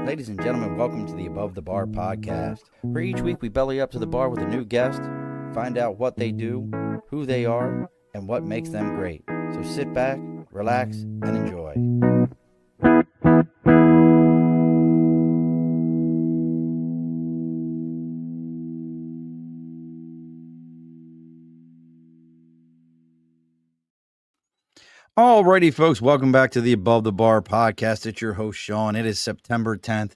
Ladies and gentlemen, welcome to the Above the Bar podcast, where each week we belly up to the bar with a new guest, find out what they do, who they are, and what makes them great. So sit back, relax, and enjoy. Alrighty, folks, welcome back to the Above the Bar podcast. It's your host, Sean. It is September 10th.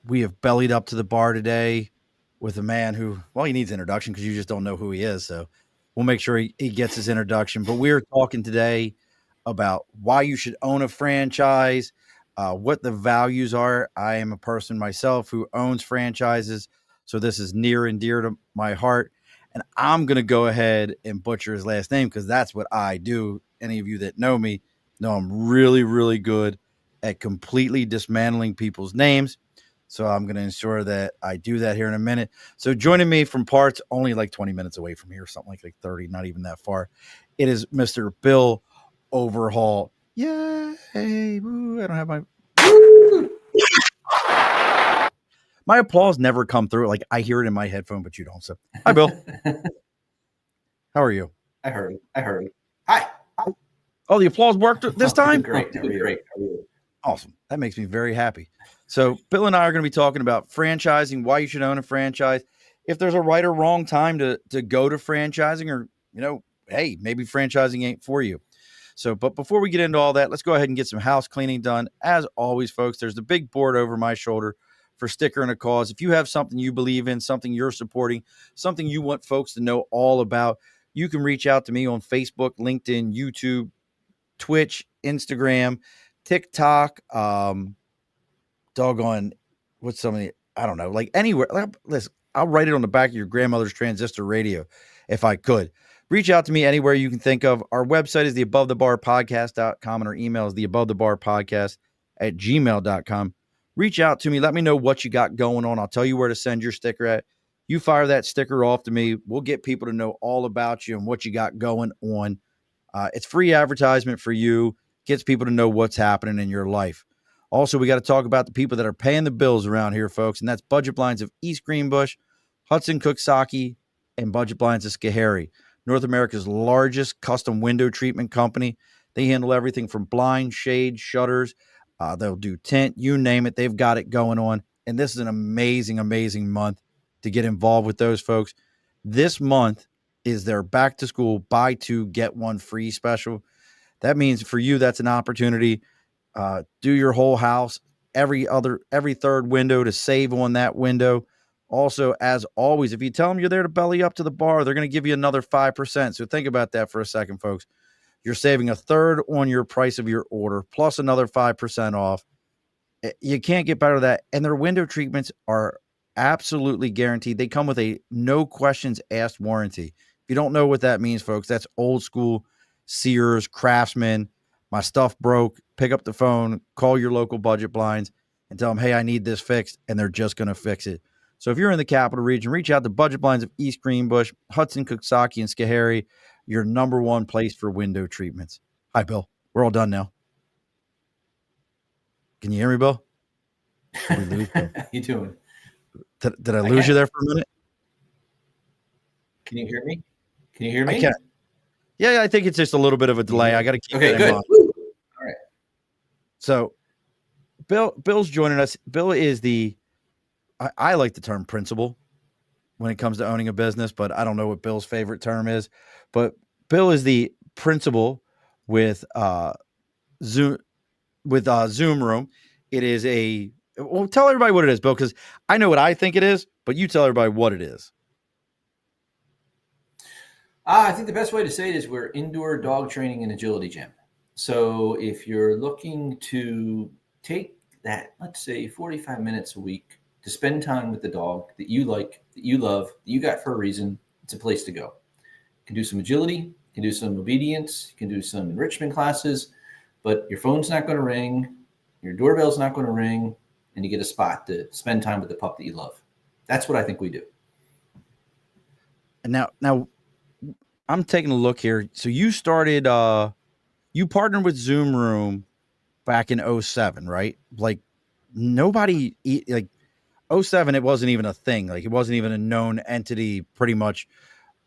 We have bellied up to the bar today with a man who, well, he needs introduction because you just don't know who he is. So we'll make sure he gets his introduction. But we're talking today about why you should own a franchise, what the values are. I am a person myself who owns franchises, so this is near and dear to my heart. And I'm going to go ahead and butcher his last name because that's what I do. Any of you that know me know I'm really, really good at completely dismantling people's names. So I'm going to ensure that I do that here in a minute. So joining me from parts only like 20 minutes away from here, something like 30, not even that far, it is Mr. Bill Overholt. Yay! Woo, I don't have my applause never come through. Like I hear it in my headphone, but you don't. So hi, Bill. How are you? I heard it. Hi. Oh, the applause worked this time? Great. Great. Awesome. That makes me very happy. So Bill and I are going to be talking about franchising, why you should own a franchise, if there's a right or wrong time to go to franchising, or, hey, maybe franchising ain't for you. So, but before we get into all that, let's go ahead and get some house cleaning done. As always, folks, there's the big board over my shoulder for Sticker and a Cause. If you have something you believe in, something you're supporting, something you want folks to know all about, you can reach out to me on Facebook, LinkedIn, YouTube, Twitch, Instagram, TikTok, doggone, what's something, I don't know, like anywhere. Listen, I'll write it on the back of your grandmother's transistor radio if I could. Reach out to me anywhere you can think of. Our website is theabovethebarpodcast.com and our email is theabovethebarpodcast@gmail.com. Reach out to me. Let me know what you got going on. I'll tell you where to send your sticker at. You fire that sticker off to me. We'll get people to know all about you and what you got going on. It's free advertisement for you. Gets people to know what's happening in your life. Also, we got to talk about the people that are paying the bills around here, folks, and that's Budget Blinds of East Greenbush, Hudson Cooksaki, and Budget Blinds of Schoharie, North America's largest custom window treatment company. They handle everything from blinds, shades, shutters. They'll do tint, you name it. They've got it going on. And this is an amazing, amazing month to get involved with those folks. This month is their back to school buy two, get one free special. That means for you, that's an opportunity. Do your whole house, every third window to save on that window. Also, as always, if you tell them you're there to belly up to the bar, they're going to give you another 5%. So think about that for a second, folks. You're saving a third on your price of your order, plus another 5% off. You can't get better than that. And their window treatments are absolutely guaranteed. They come with a no questions asked warranty. If you don't know what that means, folks, that's old school Sears, Craftsman. My stuff broke. Pick up the phone, call your local Budget Blinds and tell them, hey, I need this fixed. And they're just going to fix it. So if you're in the capital region, reach out to Budget Blinds of East Greenbush, Hudson, Cooksaki, and Schoharie, your number one place for window treatments. Hi, Bill. We're all done now. Can you hear me, Bill? Did we lose Bill? How you doing? Did I lose you there for a minute? Can you hear me? I can. Yeah, I think it's just a little bit of a delay. I got to keep that in mind. All right. So Bill's joining us. Bill is I like the term principal when it comes to owning a business, but I don't know what Bill's favorite term is. But Bill is the principal with Zoom Room. It is well, tell everybody what it is, Bill, because I know what I think it is, but you tell everybody what it is. I think the best way to say it is we're indoor dog training and agility gym. So if you're looking to take that, let's say 45 minutes a week to spend time with the dog that you like, that you love, that you got for a reason, it's a place to go. You can do some agility, you can do some obedience, you can do some enrichment classes, but your phone's not going to ring, your doorbell's not going to ring, and you get a spot to spend time with the pup that you love. That's what I think we do. And now I'm taking a look here. So you started, you partnered with Zoom Room back in 2007, right? Like nobody like '07. It wasn't even a thing. Like it wasn't even a known entity pretty much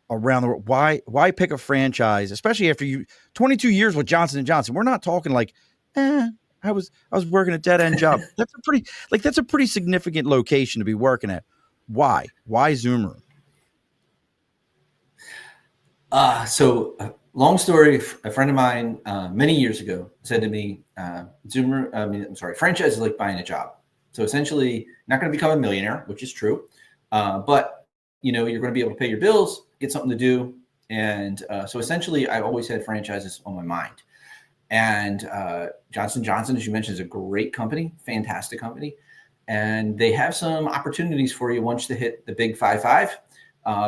around the world. Why pick a franchise, especially after 22 years with Johnson and Johnson? We're not talking like, I was working a dead end job. That's a pretty significant location to be working at. Why Zoom room? Long story. A friend of mine many years ago said to me, franchise is like buying a job. So essentially, not going to become a millionaire, which is true, but you're going to be able to pay your bills, get something to do, and so essentially, I've always had franchises on my mind. And Johnson & Johnson, as you mentioned, is a great company, fantastic company, and they have some opportunities for you once you hit the big 5-5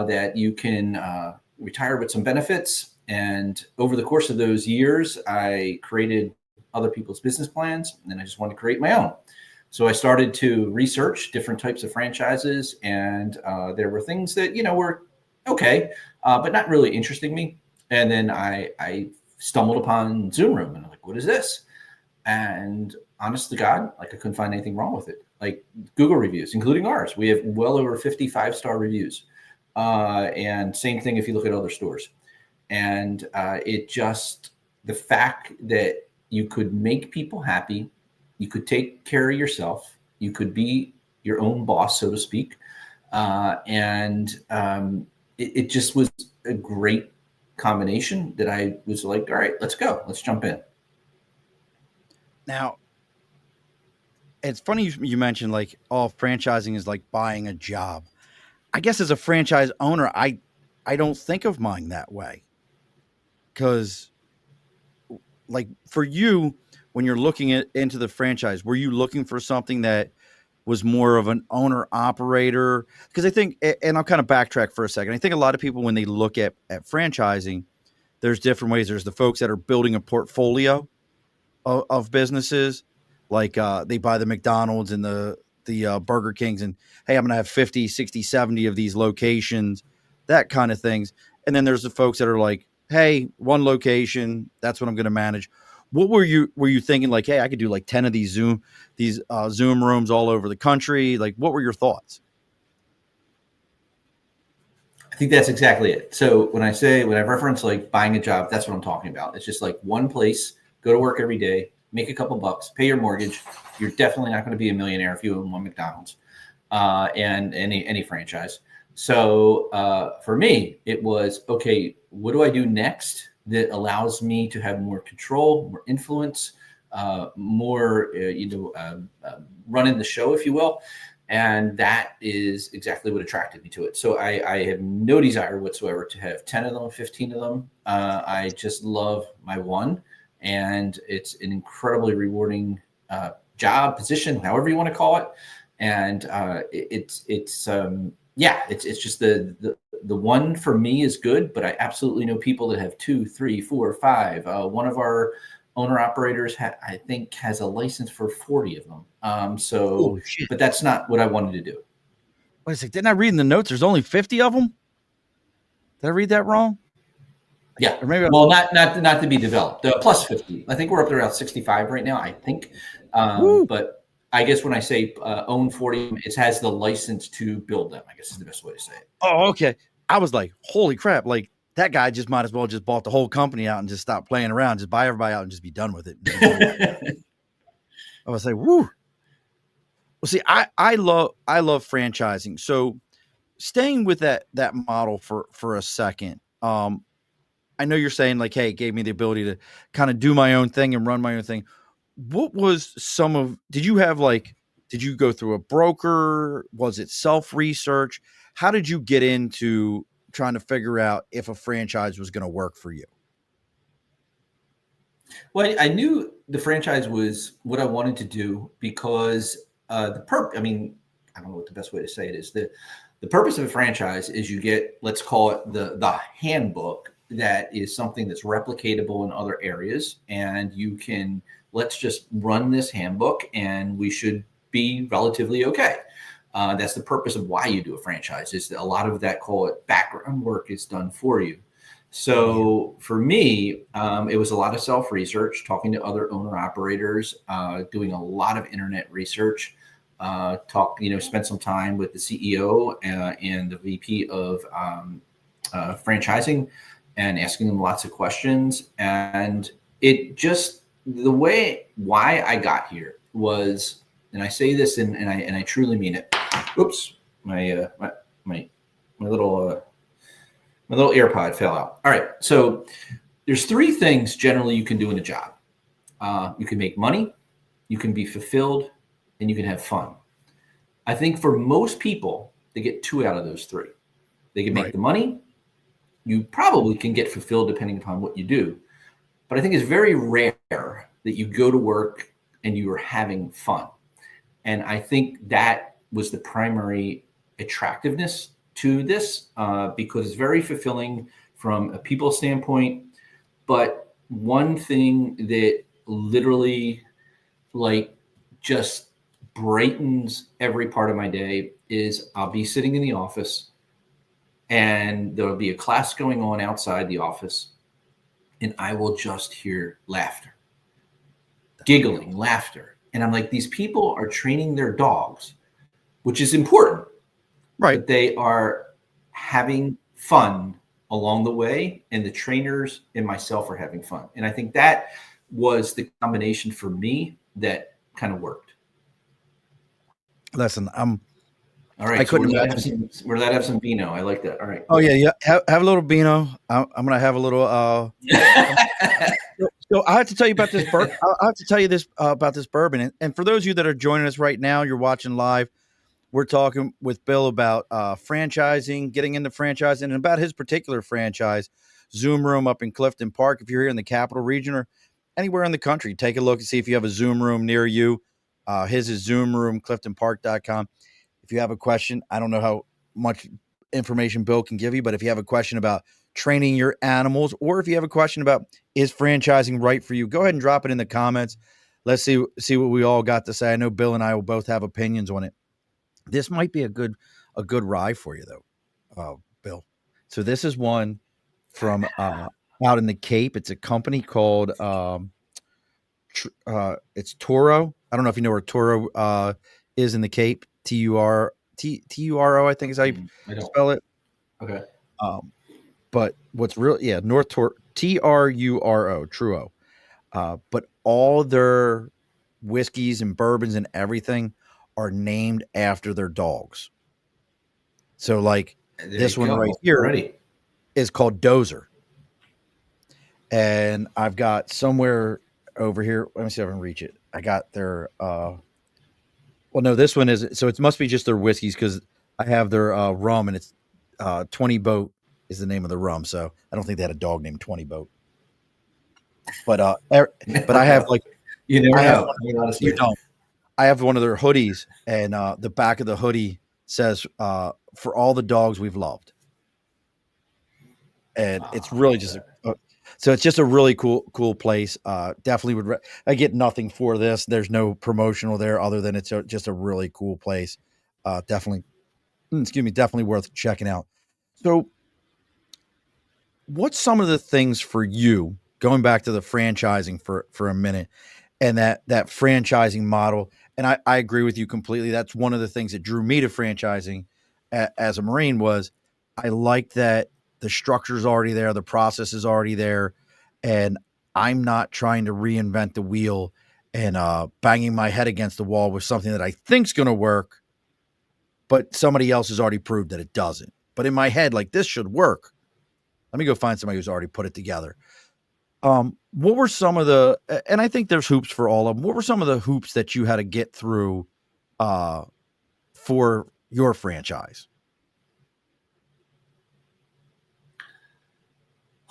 that you can retire with some benefits. And over the course of those years, I created other people's business plans, and then I just wanted to create my own. So I started to research different types of franchises, and there were things that, were okay, but not really interesting me. And then I stumbled upon Zoom Room, and I'm like, what is this? And honest to God, like I couldn't find anything wrong with it. Like Google reviews, including ours. We have well over 50 5-star reviews. And same thing if you look at other stores. And the fact that you could make people happy, you could take care of yourself, you could be your own boss, so to speak. It just was a great combination that I was like, all right, let's go. Let's jump in. Now, it's funny you mentioned like, franchising is like buying a job. I guess as a franchise owner, I don't think of mine that way. Because like for you, when you're looking into the franchise, were you looking for something that was more of an owner operator? Because I think, and I'll kind of backtrack for a second. I think a lot of people, when they look at franchising, there's different ways. There's the folks that are building a portfolio of businesses, like they buy the McDonald's and the Burger Kings, and hey, I'm going to have 50, 60, 70 of these locations, that kind of things. And then there's the folks that are like, hey, one location, that's what I'm going to manage. What were you thinking? Like, hey, I could do like 10 of these Zoom rooms all over the country. Like, what were your thoughts? I think that's exactly it. So when I reference like buying a job, that's what I'm talking about. It's just like one place, go to work every day, make a couple bucks, pay your mortgage. You're definitely not going to be a millionaire if you own one McDonald's and any franchise. So for me, it was, okay, what do I do next that allows me to have more control, more influence, more, running the show, if you will. And that is exactly what attracted me to it. So I have no desire whatsoever to have 10 of them, 15 of them. I just love my one. And it's an incredibly rewarding job, position, however you want to call it. And it's just the one for me is good, but I absolutely know people that have 2, 3, 4, 5. One of our owner operators, I think, has a license for 40 of them. But that's not what I wanted to do. Wait a second, didn't I read in the notes there's only 50 of them? Did I read that wrong? Yeah. Or maybe not to be developed. Plus 50. I think we're up to around 65 right now, I think. But I guess when I say own 40, it has the license to build them, I guess is the best way to say it. Oh, okay. I was like, holy crap. Like, that guy just might as well just bought the whole company out and just stop playing around, just buy everybody out and just be done with it. I was like, woo. Well, see, I love franchising. So staying with that model for a second, I know you're saying like, hey, it gave me the ability to kind of do my own thing and run my own thing. What was did you go through a broker? Was it self-research? How did you get into trying to figure out if a franchise was going to work for you? Well, I knew the franchise was what I wanted to do because I don't know what the best way to say it is. The purpose of a franchise is you get, let's call it the handbook, that is something that's replicatable in other areas. And you can, let's just run this handbook and we should be relatively okay. That's the purpose of why you do a franchise, is that a lot of that, call it background work, is done for you. So for me, it was a lot of self-research, talking to other owner-operators, doing a lot of internet research, spent some time with the CEO and the VP of franchising and asking them lots of questions. And it just, why I got here was, and I say this and I truly mean it. Oops, my little AirPod fell out. All right. So there's three things generally you can do in a job. You can make money, you can be fulfilled, and you can have fun. I think for most people, they get two out of those three. They can make the money. You probably can get fulfilled depending upon what you do. But I think it's very rare that you go to work and you are having fun. And I think that was the primary attractiveness to this, because it's very fulfilling from a people standpoint. But one thing that literally just brightens every part of my day is I'll be sitting in the office and there'll be a class going on outside the office and I will just hear laughter, giggling, laughter. And I'm like, these people are training their dogs, which is important. Right. But they are having fun along the way, and the trainers and myself are having fun. And I think that was the combination for me that kind of worked. Listen, all right. I couldn't imagine. We're allowed to have some vino. I like that. All right. Oh yeah. Have a little vino. I'm gonna have a little. So I have to tell you about this. I have to tell you this about this bourbon. And for those of you that are joining us right now, you're watching live. We're talking with Bill about franchising, getting into franchising, and about his particular franchise, Zoom Room up in Clifton Park. If you're here in the Capital Region or anywhere in the country, take a look and see if you have a Zoom Room near you. His is zoomroomcliftonpark.com. If you have a question, I don't know how much information Bill can give you, but if you have a question about training your animals, or if you have a question about is franchising right for you, go ahead and drop it in the comments. Let's see what we all got to say. I know Bill and I will both have opinions on it. This might be a good rye for you though, Bill. So this is one from out in the Cape. It's a company called it's Toro. I don't know if you know where Toro is in the Cape. Turo, I think is how you spell it. Okay. But what's real? Yeah, North Toro, Truro, Truo. But all their whiskeys and bourbons and everything are named after their dogs. So like this one right here is called Dozer. And I've got somewhere over here. Let me see if I can reach it. I got their well, no, this one is, so it must be just their whiskeys because I have their rum and it's 20 Boat is the name of the rum. So I don't think they had a dog named 20 Boat. But I have like you never know. You don't. I have one of their hoodies, and the back of the hoodie says "For all the dogs we've loved," and it's really just so it's just a really cool place. Definitely would. I get nothing for this. There's no promotional there other than it's just a really cool place. Definitely worth checking out. So, what's some of the things for you? Going back to the franchising for a minute, and that franchising model. And I agree with you completely. That's one of the things that drew me to franchising as a Marine was I like that the structure is already there. The process is already there. And I'm not trying to reinvent the wheel and banging my head against the wall with something that I think's going to work, but somebody else has already proved that it doesn't. But in my head, like this should work. Let me go find somebody who's already put it together. What were some of the, and I think there's hoops for all of them. What were some of the hoops that you had to get through for your franchise?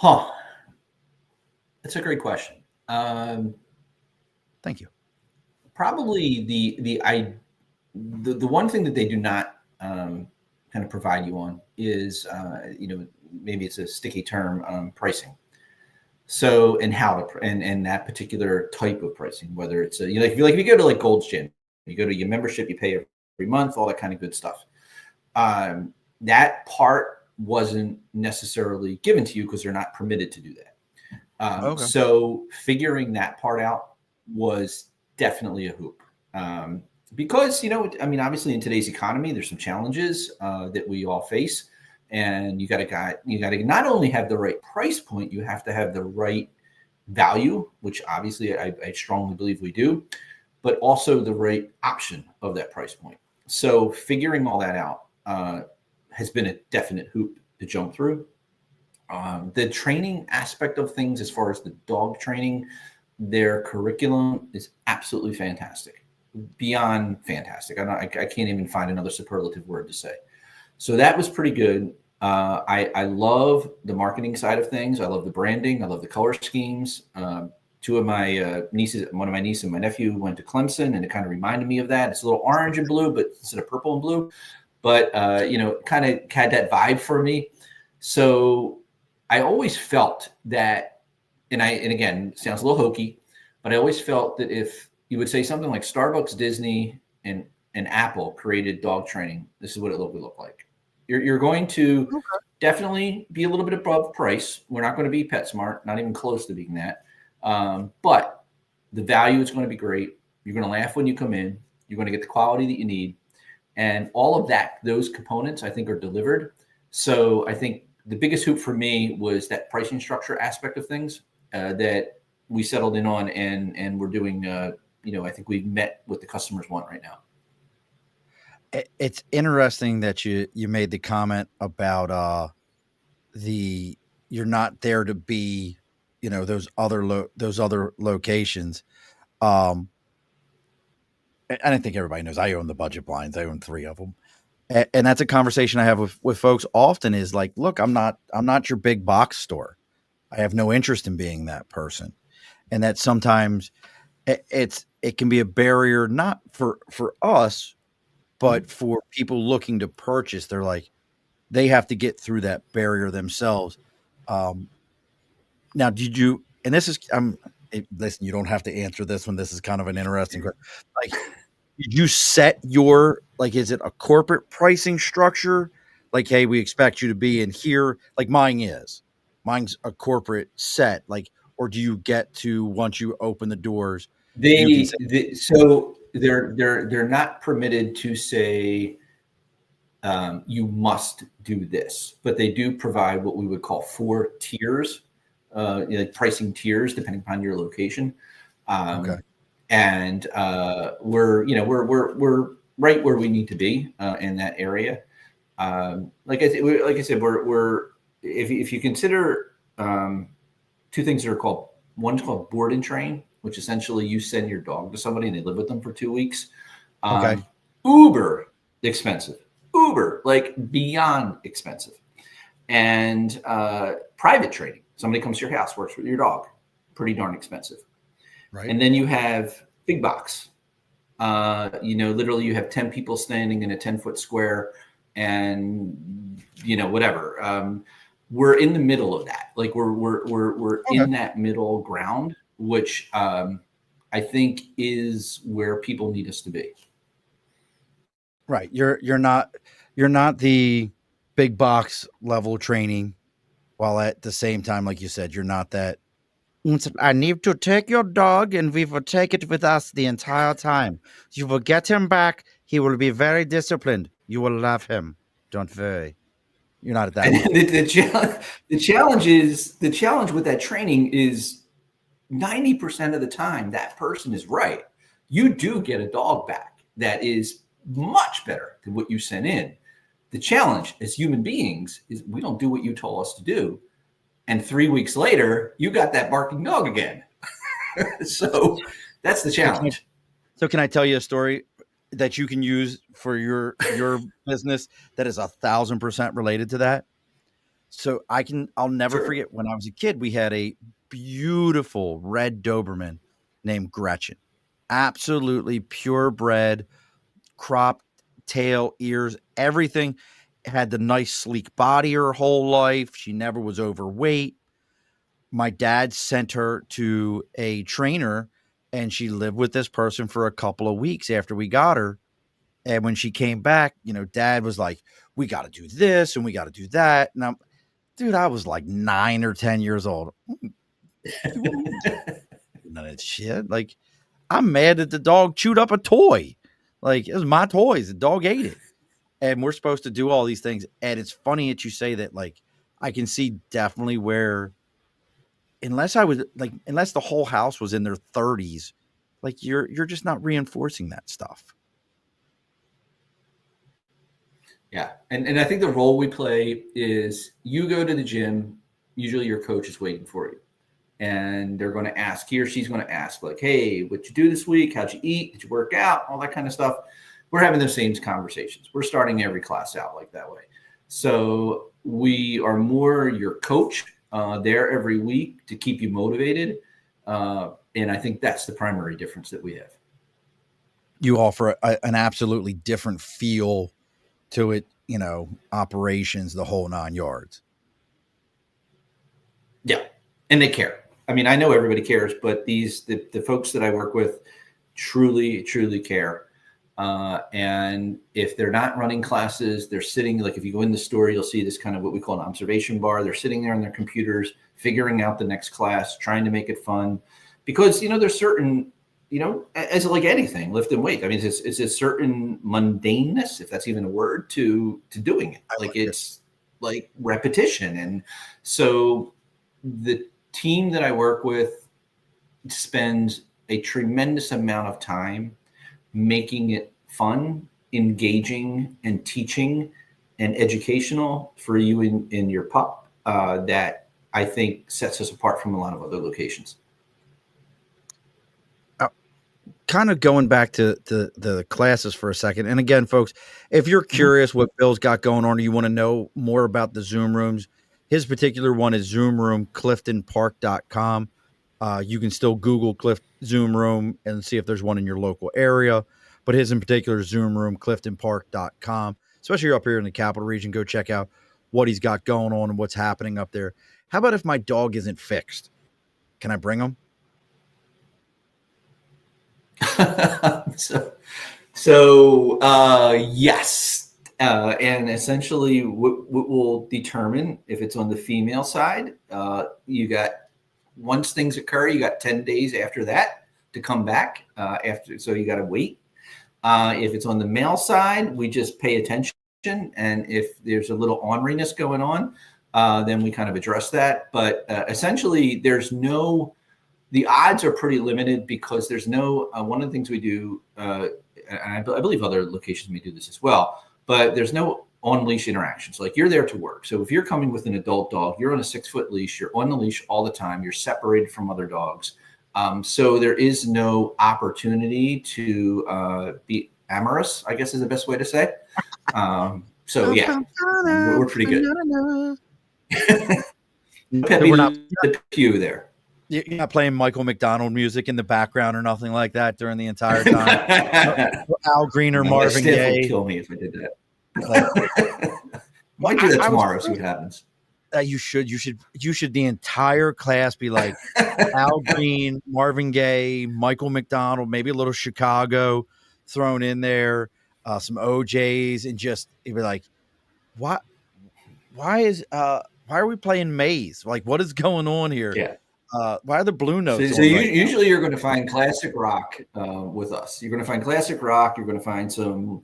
That's a great question. Thank you. Probably the one thing that they do not kind of provide you on is, maybe it's a sticky term, pricing. So, and how to, and that particular type of pricing, whether it's if you go to like Gold's Gym, you go to your membership, you pay every month, all that kind of good stuff. That part wasn't necessarily given to you because they're not permitted to do that. Okay. So figuring that part out was definitely a hoop. Because, I mean, obviously in today's economy, there's some challenges that we all face. And you got to not only have the right price point, you have to have the right value, which obviously I strongly believe we do, but also the right option of that price point. So figuring all that out has been a definite hoop to jump through. The training aspect of things, as far as the dog training, their curriculum is absolutely fantastic, beyond fantastic. I can't even find another superlative word to say. So that was pretty good. I love the marketing side of things. I love the branding. I love the color schemes. Two of my nieces, one of my niece and my nephew went to Clemson, and it kind of reminded me of that. It's a little orange and blue, but instead of purple and blue, but kind of had that vibe for me. So I always felt that, and again, it sounds a little hokey, but I always felt that if you would say something like Starbucks, Disney, and Apple created dog training, this is what it would look like. You're going to definitely be a little bit above price. We're not going to be PetSmart, not even close to being that. But the value is going to be great. You're going to laugh when you come in. You're going to get the quality that you need. And all of that, those components, I think, are delivered. So I think the biggest hoop for me was that pricing structure aspect of things that we settled in on, and we're doing, I think we've met what the customers want right now. It's interesting that you made the comment about you're not there to be, those other locations. And I think everybody knows I own the budget blinds. I own 3 of them. And that's a conversation I have with folks often is like, look, I'm not your big box store. I have no interest in being that person. And that sometimes it can be a barrier, not for us, but for people looking to purchase. They're like, they have to get through that barrier themselves. Now, did you, and this is, listen, you don't have to answer this one. This is kind of an interesting question. Like, did you set is it a corporate pricing structure? Like, hey, we expect you to be in here. Like mine's a corporate set. Like, or do you get to, once you open the doors, you can say, So they're not permitted to say you must do this, but they do provide what we would call 4 tiers, like pricing tiers depending upon your location. okay. And we're right where we need to be in that area. Like I said, we're if you consider 2 things that are called, one's called board and train, which essentially you send your dog to somebody and they live with them for 2 weeks. Okay. Uber expensive, like beyond expensive. And private training, somebody comes to your house, works with your dog, pretty darn expensive. Right. And then you have big box. Literally you have 10 people standing in a 10-foot square, and whatever. We're in the middle of that. Like we're in that middle ground, which I think is where people need us to be. Right. You're not the big box level training, while at the same time, like you said, you're not that. I need to take your dog, and we will take it with us the entire time. You will get him back. He will be very disciplined. You will love him. Don't worry. You're not at that level. The challenge with that training is 90% of the time that person is right. You do get a dog back that is much better than what you sent in. The challenge as human beings is we don't do what you told us to do. And 3 weeks later, you got that barking dog again. So that's the challenge. So can I tell you a story that you can use for your business that is 1,000% related to that? So I'll never forget, when I was a kid, we had a beautiful red Doberman named Gretchen. Absolutely purebred, cropped tail, ears, everything. Had the nice sleek body her whole life. She never was overweight. My dad sent her to a trainer, and she lived with this person for a couple of weeks after we got her. And when she came back, dad was like, we got to do this and we got to do that. And dude, I was like 9 or 10 years old. None of that shit. Like, I'm mad that the dog chewed up a toy. Like, it was my toys. The dog ate it. And we're supposed to do all these things. And it's funny that you say that. Like, I can see definitely where, unless the whole house was in their 30s, like you're just not reinforcing that stuff. Yeah. And I think the role we play is you go to the gym, usually your coach is waiting for you. And they're going to ask, he or she's going to ask, like, hey, what'd you do this week? How'd you eat? Did you work out? All that kind of stuff. We're having those same conversations. We're starting every class out like that way. So we are more your coach there every week to keep you motivated. And I think that's the primary difference that we have. You offer an absolutely different feel to it, operations, the whole 9 yards. Yeah. And they care. I mean, I know everybody cares, but the folks that I work with truly, truly care. And if they're not running classes, they're sitting, like if you go in the store, you'll see this kind of what we call an observation bar. They're sitting there on their computers, figuring out the next class, trying to make it fun. Because, there's certain, as like anything, lift and weight. I mean, it's a certain mundaneness, if that's even a word, to doing it. Like it's like repetition. And so the team that I work with spends a tremendous amount of time making it fun, engaging, and teaching and educational for you in your pup that I think sets us apart from a lot of other locations. Kind of going back to the classes for a second. And again, folks, if you're curious what Bill's got going on or you want to know more about the Zoom rooms, his particular one is Zoom Room, CliftonPark.com. You can still Google Zoom Room and see if there's one in your local area. But his in particular is Zoom Room, CliftonPark.com. Especially up here in the capital region, go check out what he's got going on and what's happening up there. How about if my dog isn't fixed? Can I bring him? Yes. And essentially what will determine if it's on the female side, once things occur, you got 10 days after that to come back so you got to wait. If it's on the male side, we just pay attention. And if there's a little orneriness going on, then we kind of address that. But essentially the odds are pretty limited because there's no, one of the things we do, and I believe other locations may do this as well, but there's no on-leash interactions. Like you're there to work. So if you're coming with an adult dog, you're on a 6-foot leash, you're on the leash all the time, you're separated from other dogs. So there is no opportunity to be amorous, I guess is the best way to say. So yeah, we're pretty good. Peppy the Pew there. You're not playing Michael McDonald music in the background or nothing like that during the entire time. Al Green or Marvin Gaye would kill me if I did that. Might do that tomorrow. See what happens. You should. The entire class be like Al Green, Marvin Gaye, Michael McDonald, maybe a little Chicago thrown in there, some OJs, and just it'd be like, why are we playing Maze? Like, what is going on here? Yeah. Why are the blue notes? So usually you're going to find classic rock with us. You're going to find classic rock. You're going to find some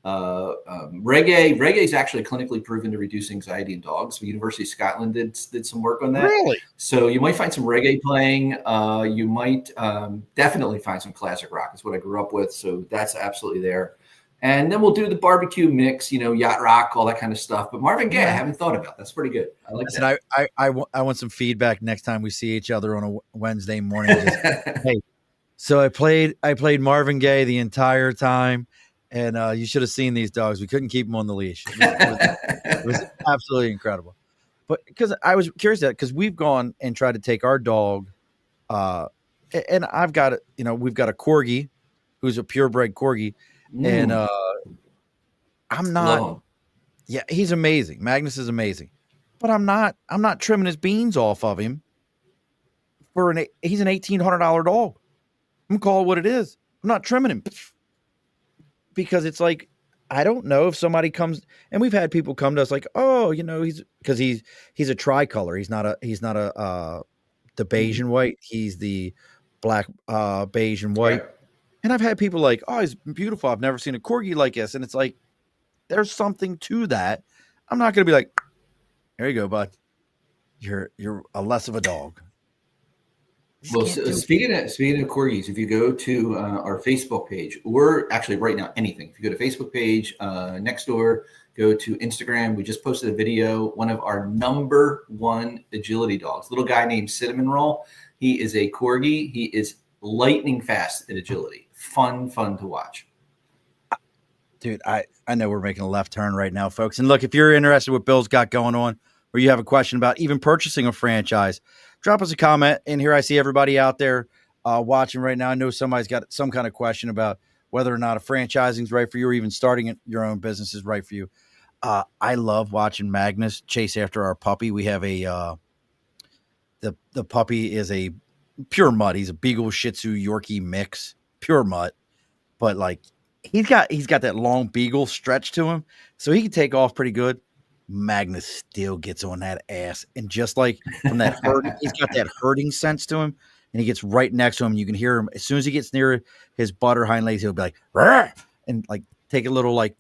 reggae. Reggae is actually clinically proven to reduce anxiety in dogs. The University of Scotland did some work on that. Really? So you might find some reggae playing. You might definitely find some classic rock. That's what I grew up with. So that's absolutely there. And then we'll do the barbecue mix, yacht rock, all that kind of stuff. But Marvin Gaye, I haven't thought about. That's pretty good. I like that. I want some feedback next time we see each other on a Wednesday morning. Hey, so I played Marvin Gaye the entire time, and you should have seen these dogs. We couldn't keep them on the leash. It was absolutely incredible. But because I was curious because we've gone and tried to take our dog, and I've got we've got a corgi, who's a purebred corgi. And I'm not. Yeah, he's amazing. Magnus is amazing, but I'm not trimming his beans off of him he's an $1,800 dog. I'm gonna call it what it is. I'm not trimming him because it's like, I don't know if somebody comes, and we've had people come to us like, oh, he's a tricolor. He's not the beige Mhm. and white. He's the black, beige and white. Right. And I've had people like, oh, he's beautiful. I've never seen a corgi like this. And it's like, there's something to that. I'm not going to be like, here you go, bud. You're a less of a dog. Just Well, can't so do it. speaking of corgis, if you go to our Facebook page, or actually right now anything, if you go to Facebook page, next door, go to Instagram. We just posted a video. One of our #1 agility dogs, little guy named Cinnamon Roll. He is a corgi. He is lightning fast at agility. Fun to watch. Dude, I know we're making a left turn right now, folks. And look, if you're interested in what Bill's got going on, or you have a question about even purchasing a franchise, drop us a comment. And here I see everybody out there watching right now. I know somebody's got some kind of question about whether or not a franchising is right for you, or even starting your own business is right for you. I love watching Magnus chase after our puppy. We have the puppy is a pure mutt. He's a Beagle Shih Tzu Yorkie mix, pure mutt. But like he's got that long beagle stretch to him, so he can take off pretty good. Magnus still gets on that ass, and just like from that herding, he's got that herding sense to him, and he gets right next to him. You can hear him as soon as he gets near his butt or hind legs. He'll be like, "Rah!" And like take a little like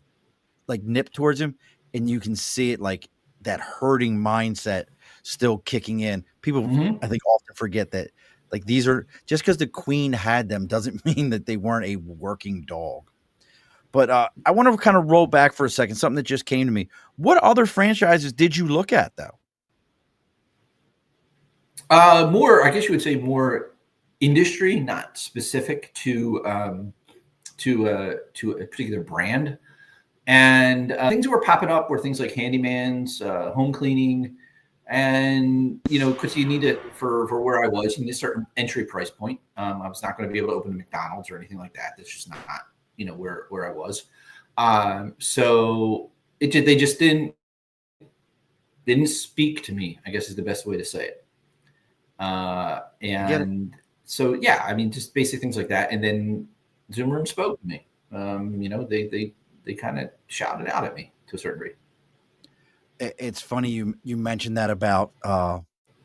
nip towards him, and you can see it like that herding mindset still kicking in. People, Mhm. I think, often forget that like these are just because the queen had them doesn't mean that they weren't a working dog. But I want to kind of roll back for a second. Something that just came to me. What other franchises did you look at though? More, I guess you would say more industry, not specific to a particular brand. And things that were popping up were things like handymans, home cleaning, and because you need it for where I was, you need a certain entry price point. I was not going to be able to open a McDonald's or anything like that. That's just not where I was. So they just didn't speak to me, I guess is the best way to say it. I get it. And so yeah, I mean, just basic things like that. And then Zoom Room spoke to me. They kind of shouted out at me to a certain degree. It's funny you mentioned that about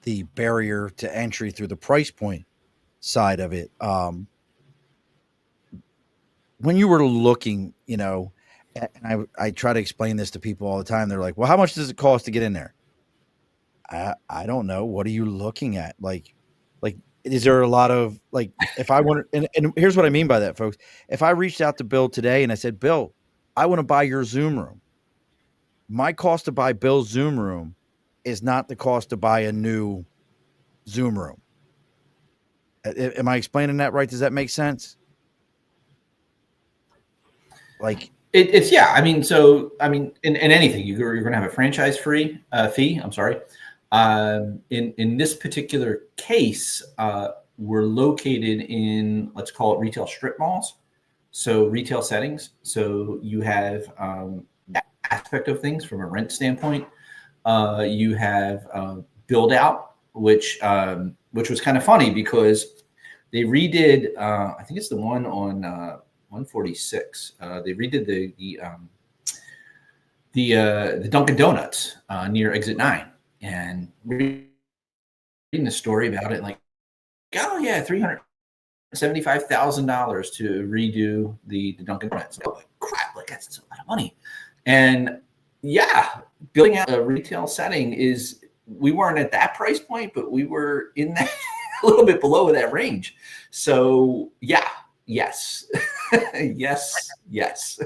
the barrier to entry through the price point side of it. When you were looking, and I try to explain this to people all the time. They're like, "Well, how much does it cost to get in there?" I don't know. What are you looking at? Like is there a lot of like if I want to, and here's what I mean by that, folks. If I reached out to Bill today and I said, Bill, I want to buy your Zoom room. My cost to buy Bill's Zoom room is not the cost to buy a new Zoom room. Am I explaining that right? Does that make sense? Like, It's yeah. I mean, so I mean, in anything, you're going to have a franchise fee. I'm sorry. In this particular case, we're located in, let's call it, retail strip malls. So retail settings. So you have that aspect of things from a rent standpoint. You have build out, which was kind of funny because they redid. I think it's the one on 146. They redid the Dunkin' Donuts near Exit 9, and reading the story about it, like, oh yeah, $375,000 to redo the Dunkin' Donuts. I'm like, crap, like that's a lot of money. And yeah, building out a retail setting we weren't at that price point, but we were in that a little bit below that range. So yeah, yes, yes.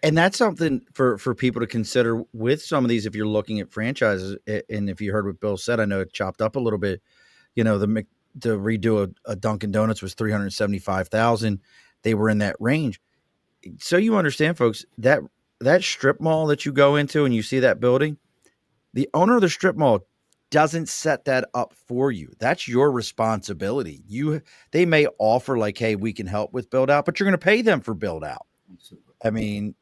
and that's something for people to consider with some of these. If you're looking at franchises, and if you heard what Bill said, I know it chopped up a little bit. To redo a Dunkin' Donuts was 375,000. They were in that range. So you understand, folks, that strip mall that you go into and you see that building, the owner of the strip mall doesn't set that up for you. That's your responsibility. They may offer like, hey, we can help with build out, but you're going to pay them for build out. I mean,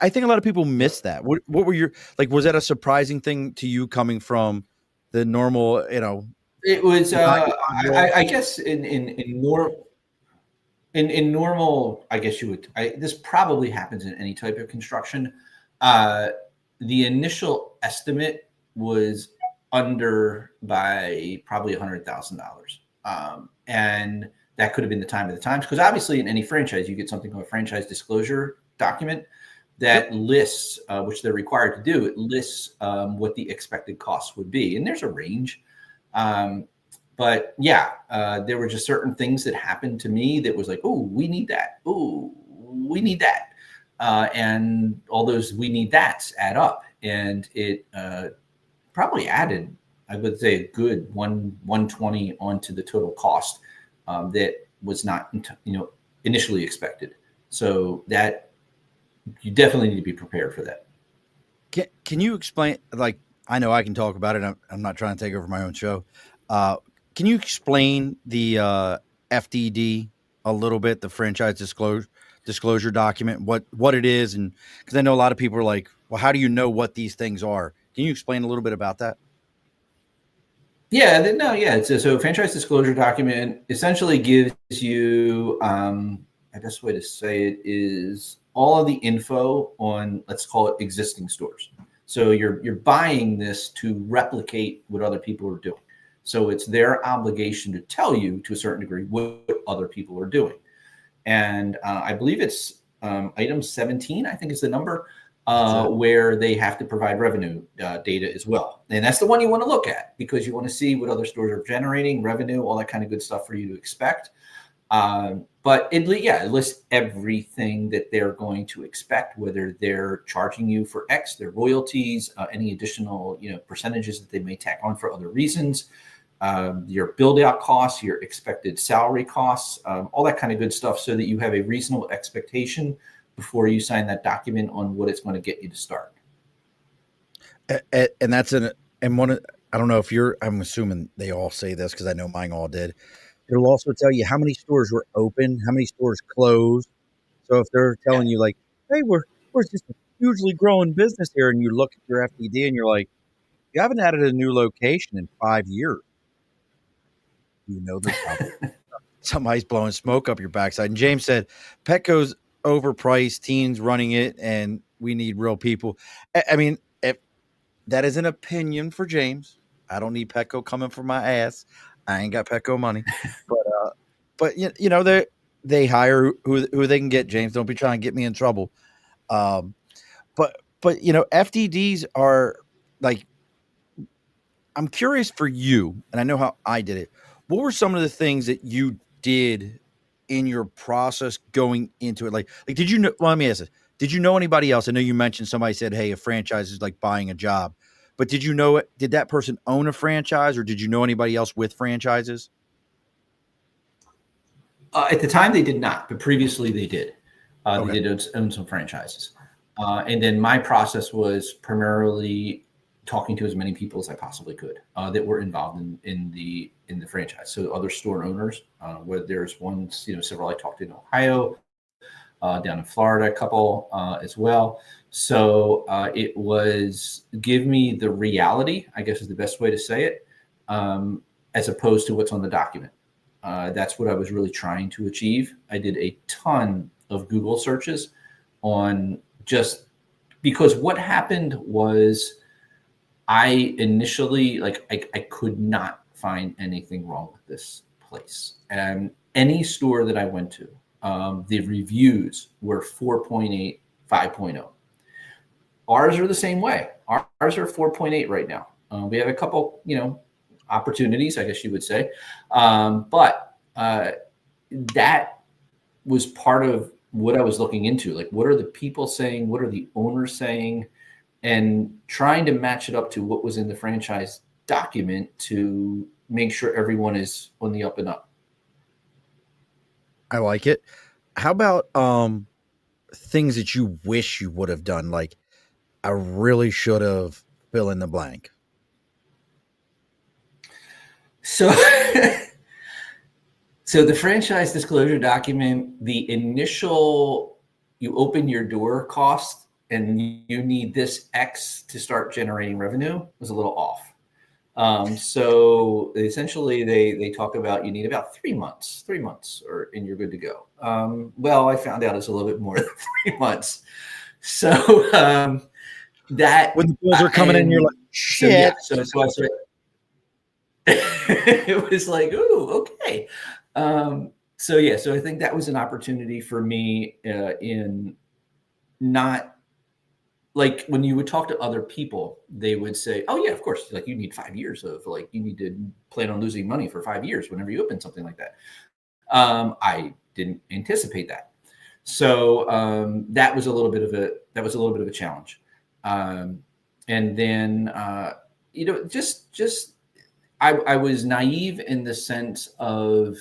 I think a lot of people miss that. What were your like? Was that a surprising thing to you coming from the normal, It was, nine to five world? I guess, in more. in normal, I guess this probably happens in any type of construction. The initial estimate was under by probably $100,000. And that could have been the time of the times, because obviously in any franchise, you get something called a franchise disclosure document that lists, which they're required to do, it lists what the expected costs would be. And there's a range. But yeah, there were just certain things that happened to me that was like, oh, we need that. Oh, we need that. And all those we need that's add up. And it probably added, I would say, a good 120 onto the total cost that was not, initially expected. So that you definitely need to be prepared for that. Can you explain, like, I know I can talk about it. I'm not trying to take over my own show. Can you explain the FDD a little bit, the franchise disclosure document, what it is? And because I know a lot of people are like, well, how do you know what these things are? Can you explain a little bit about that? Yeah, no, yeah. So franchise disclosure document essentially gives you, the best way to say it is all of the info on, let's call it, existing stores. So you're buying this to replicate what other people are doing. So it's their obligation to tell you, to a certain degree, what other people are doing. And I believe it's item 17, I think is the number, where they have to provide revenue data as well. And that's the one you want to look at, because you want to see what other stores are generating, revenue, all that kind of good stuff for you to expect. But it lists everything that they're going to expect, whether they're charging you for X, their royalties, any additional percentages that they may tack on for other reasons, your build out costs, your expected salary costs, all that kind of good stuff, so that you have a reasonable expectation before you sign that document on what it's going to get you to start. And that's I don't know if I'm assuming they all say this, because I know mine all did. It'll also tell you how many stores were open, how many stores closed. So if they're telling you like, hey, we're just a hugely growing business here, and you look at your FDD and you're like, you haven't added a new location in 5 years. There's probably somebody's blowing smoke up your backside. And James said, Petco's overpriced, teens running it, and we need real people. I mean, if that is an opinion for James, I don't need Petco coming for my ass. I ain't got Petco money, but they hire who they can get. James, don't be trying to get me in trouble. But FDDs are like, I'm curious for you, and I know how I did it. What were some of the things that you did in your process going into it? Like did you know? Well, let me ask this: did you know anybody else? I know you mentioned somebody said, "Hey, a franchise is like buying a job," but did you know it? Did that person own a franchise, or did you know anybody else with franchises? At the time, they did not, but previously they did. Okay. They did own some franchises, and then my process was primarily talking to as many people as I possibly could that were involved in the franchise. So other store owners, where there's ones, several I talked to in Ohio, down in Florida, a couple as well. So it was give me the reality, I guess is the best way to say it, as opposed to what's on the document. That's what I was really trying to achieve. I did a ton of Google searches on, just because what happened was I initially, I could not find anything wrong with this place. And any store that I went to, the reviews were 4.8, 5.0. Ours are the same way. Ours are 4.8 right now. We have a couple, opportunities, I guess you would say. But that was part of what I was looking into. Like, what are the people saying? What are the owners saying? And trying to match it up to what was in the franchise document to make sure everyone is on the up and up. I like it. How about things that you wish you would have done? Like, I really should have fill in the blank. So, so the franchise disclosure document, the initial, you open your door cost and you need this X to start generating revenue, was a little off. So essentially, they talk about you need about 3 months, or and you're good to go. Well, I found out it's a little bit more than 3 months. So that When the bills are coming in, you're like, and so yeah, shit. so I started. It was like, ooh, okay. So yeah, so I think that was an opportunity for me in not like when you would talk to other people, they would say, "Oh yeah, of course. Like you need 5 years of like you need to plan on losing money for 5 years whenever you open something like that." I didn't anticipate that, so that was a little bit of a challenge. Um, and then just I was naive in the sense of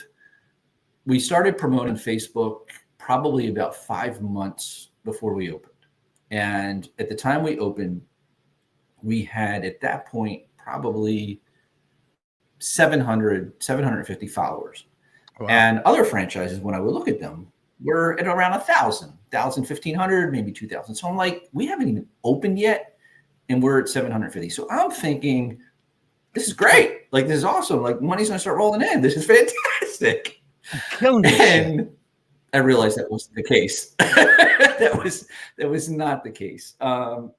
we started promoting Facebook probably about 5 months before we opened. And at the time we opened, we had at that point probably 750 followers. Wow. And other franchises, when I would look at them, were at around 1,500, maybe 2,000. So I'm like, we haven't even opened yet, and we're at 750. So I'm thinking, this is great. Like, this is awesome. Like, money's going to start rolling in. This is fantastic. Killing this shit. And I realized that wasn't the case. that was not the case.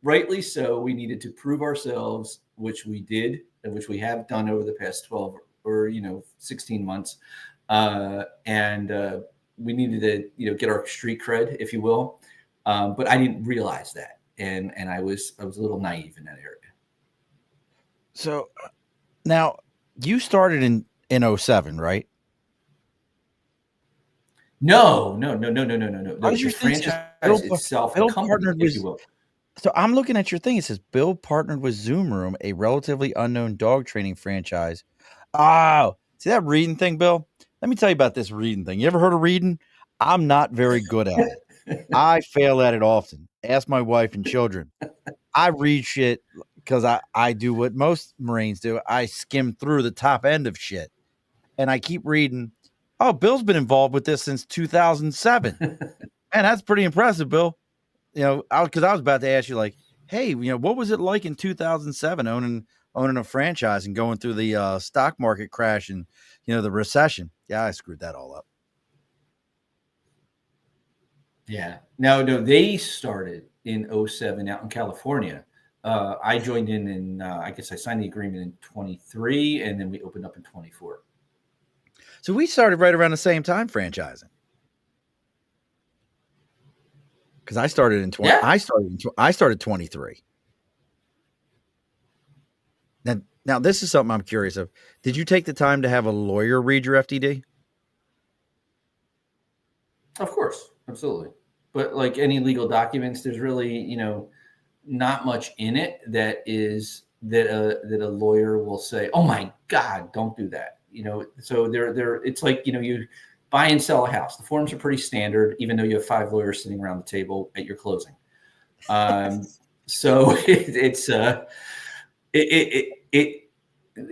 Rightly so. We needed to prove ourselves, which we did, and which we have done over the past 12 or 16 months. And we needed to get our street cred, if you will. But I didn't realize that, and I was a little naive in that area. So now you started in 07, right? No. Why does The your thing says franchise itself, the Bill company, partnered if with? you will. So I'm looking at your thing. It says Bill partnered with Zoom Room, a relatively unknown dog training franchise. Oh, see that reading thing, Bill? Let me tell you about this reading thing. You ever heard of reading? I'm not very good at it. I fail at it often. Ask my wife and children. I read shit because I do what most Marines do. I skim through the top end of shit and I keep reading. Oh, Bill's been involved with this since 2007. Man, that's pretty impressive, Bill. Because I was about to ask you, like, hey, what was it like in 2007 owning a franchise and going through the stock market crash and the recession? Yeah, I screwed that all up. Yeah. No, they started in '07 out in California. I joined in I guess I signed the agreement in 23, and then we opened up in 24. So we started right around the same time franchising. Because I started in 20. Yeah, I started 23. Now this is something I'm curious of. Did you take the time to have a lawyer read your FDD? of course. Absolutely. But like any legal documents, there's really, not much in it that a lawyer will say, "Oh my God, don't do that." So they're it's like, you buy and sell a house. The forms are pretty standard, even though you have 5 lawyers sitting around the table at your closing. So it's it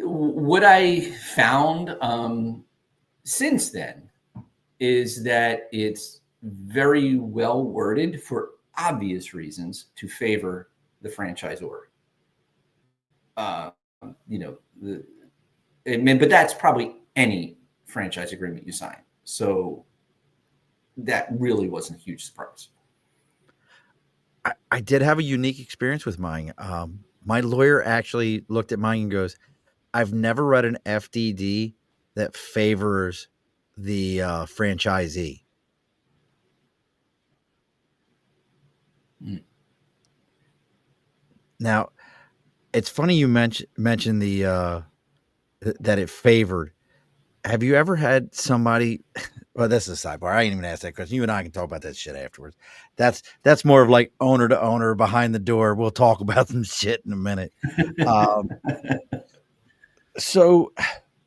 what I found since then is that it's very well worded for obvious reasons to favor the franchisor. Uh, you know, the, but that's probably any franchise agreement you sign. So that really wasn't a huge surprise. I did have a unique experience with mine. My lawyer actually looked at mine and goes, I've never read an FDD that favors the franchisee. Mm. Now, it's funny you mentioned the that it favored. Have you ever had somebody? Well, this is a sidebar. I ain't even asked that question. You and I can talk about that shit afterwards. That's more of like owner to owner behind the door. We'll talk about some shit in a minute. Um, so,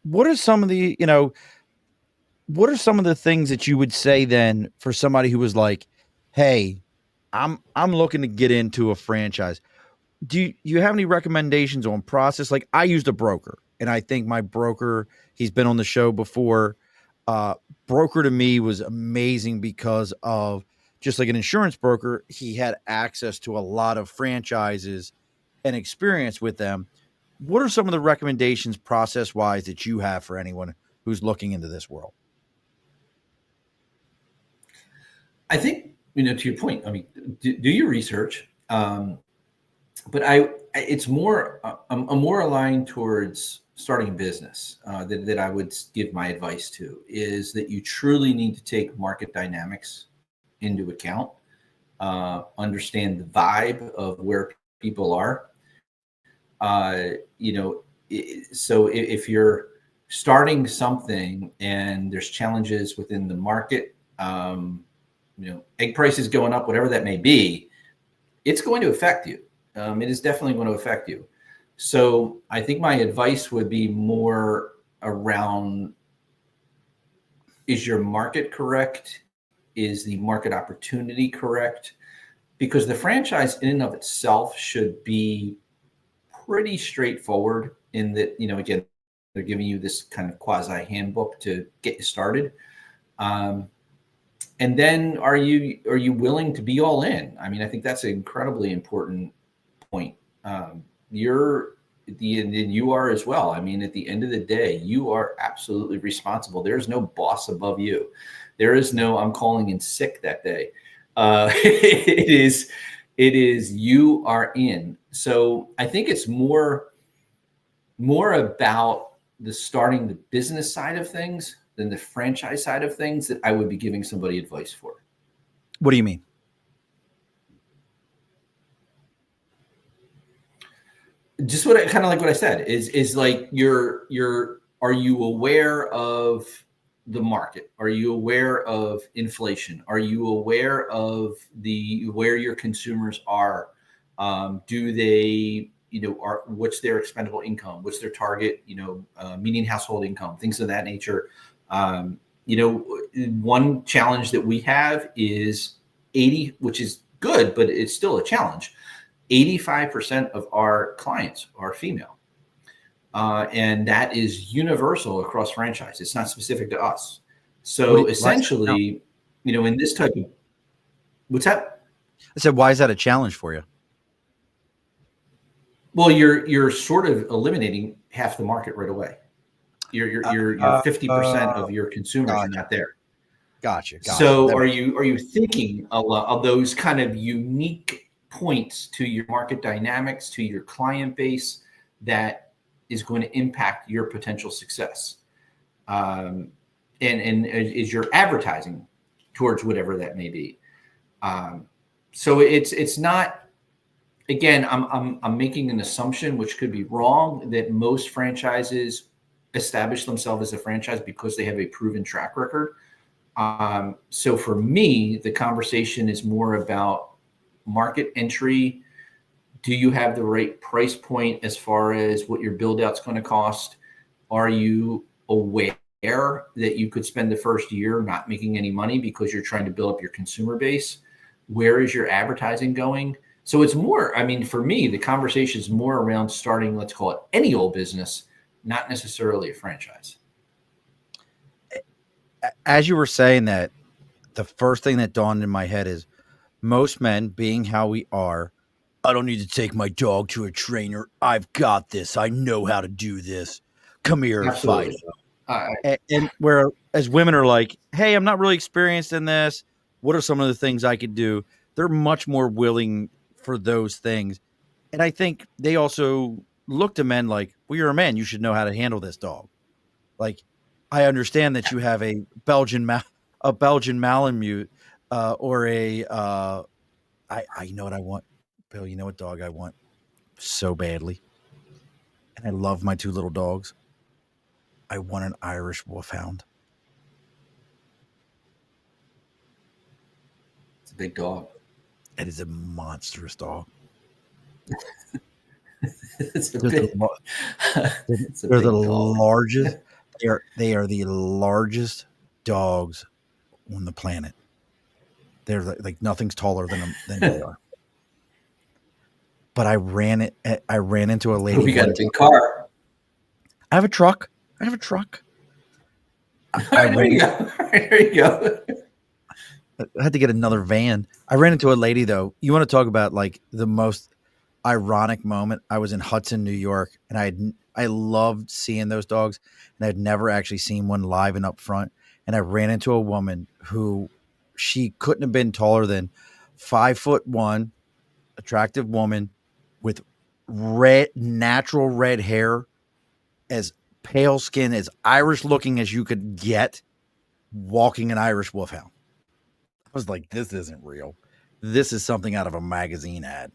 what are some of the what are some of the things that you would say then for somebody who was like, "Hey, I'm looking to get into a franchise." Do you have any recommendations on process? Like I used a broker, and I think my broker, he's been on the show before. Uh, Broker to me was amazing because of just like an insurance broker, he had access to a lot of franchises and experience with them. What are some of the recommendations process wise that you have for anyone who's looking into this world? I think, to your point, I mean, do your research. But it's more, I'm more aligned towards starting a business that I would give my advice to is that you truly need to take market dynamics into account, understand the vibe of where people are. So if you're starting something and there's challenges within the market, egg prices going up, whatever that may be, it's going to affect you. It is definitely going to affect you. So I think my advice would be more around, is your market correct? Is the market opportunity correct? Because the franchise in and of itself should be pretty straightforward in that, again, they're giving you this kind of quasi handbook to get you started. And then are you willing to be all in? I mean, I think that's an incredibly important point. You are as well. I mean, at the end of the day, you are absolutely responsible. There's no boss above you. There is no, I'm calling in sick that day. It is you are in. So I think it's more about the starting the business side of things than the franchise side of things that I would be giving somebody advice for. What do you mean? Just what I kind of like what I said is like are you aware of the market? Are you aware of inflation? Are you aware of where your consumers are? Do they, what's their expendable income? What's their target, median household income, things of that nature. One challenge that we have is 80, which is good, but it's still a challenge. 85% of our clients are female. And that is universal across franchise. It's not specific to us. So essentially, in this type of, what's that? I said, why is that a challenge for you? Well, you're sort of eliminating half the market right away. You're 50% of your consumers are not there. Gotcha. So are you thinking of those kind of unique points to your market dynamics, to your client base that is going to impact your potential success? And is your advertising towards whatever that may be? So it's not, again, I'm making an assumption, which could be wrong, that most franchises establish themselves as a franchise because they have a proven track record. So for me, the conversation is more about market entry. Do you have the right price point as far as what your build out's going to cost? Are you aware that you could spend the first year not making any money because you're trying to build up your consumer base? Where is your advertising going? So it's more, I mean, for me, the conversation is more around starting, let's call it any old business, not necessarily a franchise. As you were saying that, the first thing that dawned in my head is, most men, being how we are, I don't need to take my dog to a trainer. I've got this. I know how to do this. Come here, Absolutely. fight. And whereas women are like, hey, I'm not really experienced in this. What are some of the things I could do? They're much more willing for those things. And I think they also look to men like, well, you're a man. You should know how to handle this dog. Like, I understand that you have a Belgian Malamute. Or I know what I want, Bill. You know what dog I want so badly, and I love my two little dogs. I want an Irish Wolfhound. It's a big dog. It is a monstrous dog. They're the largest. They are the largest dogs on the planet. They're like nothing's taller than they are. But I ran into a lady. We got a big car. I have a truck. There you go. I had to get another van. I ran into a lady though. You want to talk about like the most ironic moment. I was in Hudson, New York, and I loved seeing those dogs, and I'd never actually seen one live and up front. And I ran into a woman who she couldn't have been taller than 5'1", attractive woman with natural red hair, as pale skin, as Irish looking as you could get, walking an Irish wolfhound. I was like, this isn't real. This is something out of a magazine ad.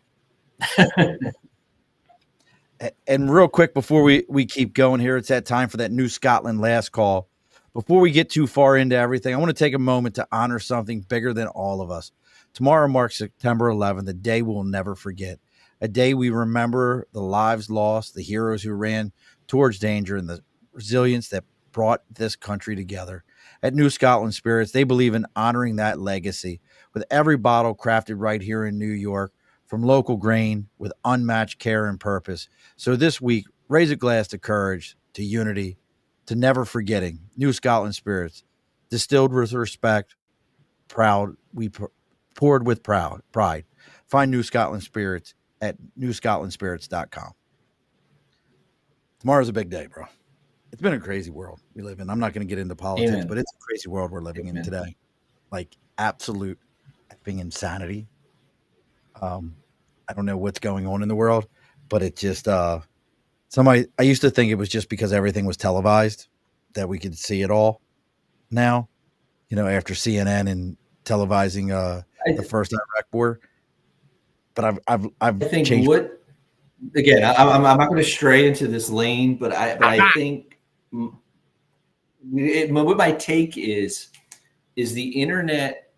And real quick, before we keep going here, it's that time for that New Scotland last call. Before we get too far into everything, I want to take a moment to honor something bigger than all of us. Tomorrow marks September 11th, a day we'll never forget. A day we remember the lives lost, the heroes who ran towards danger, and the resilience that brought this country together. At New Scotland Spirits, they believe in honoring that legacy with every bottle crafted right here in New York from local grain with unmatched care and purpose. So this week, raise a glass to courage, to unity, to never forgetting. New Scotland Spirits, distilled with respect, proud, poured with pride. Find New Scotland Spirits at newscotlandspirits.com. Tomorrow's a big day, bro. It's been a crazy world we live in. I'm not going to get into politics, Amen. but it's a crazy world we're living in today. Like absolute effing insanity. I don't know what's going on in the world, but it just I used to think it was just because everything was televised that we could see it all now, after CNN and televising the first Iraq war. But I've think changed. Again, I'm not going to stray into this lane, but I think what my take is the internet,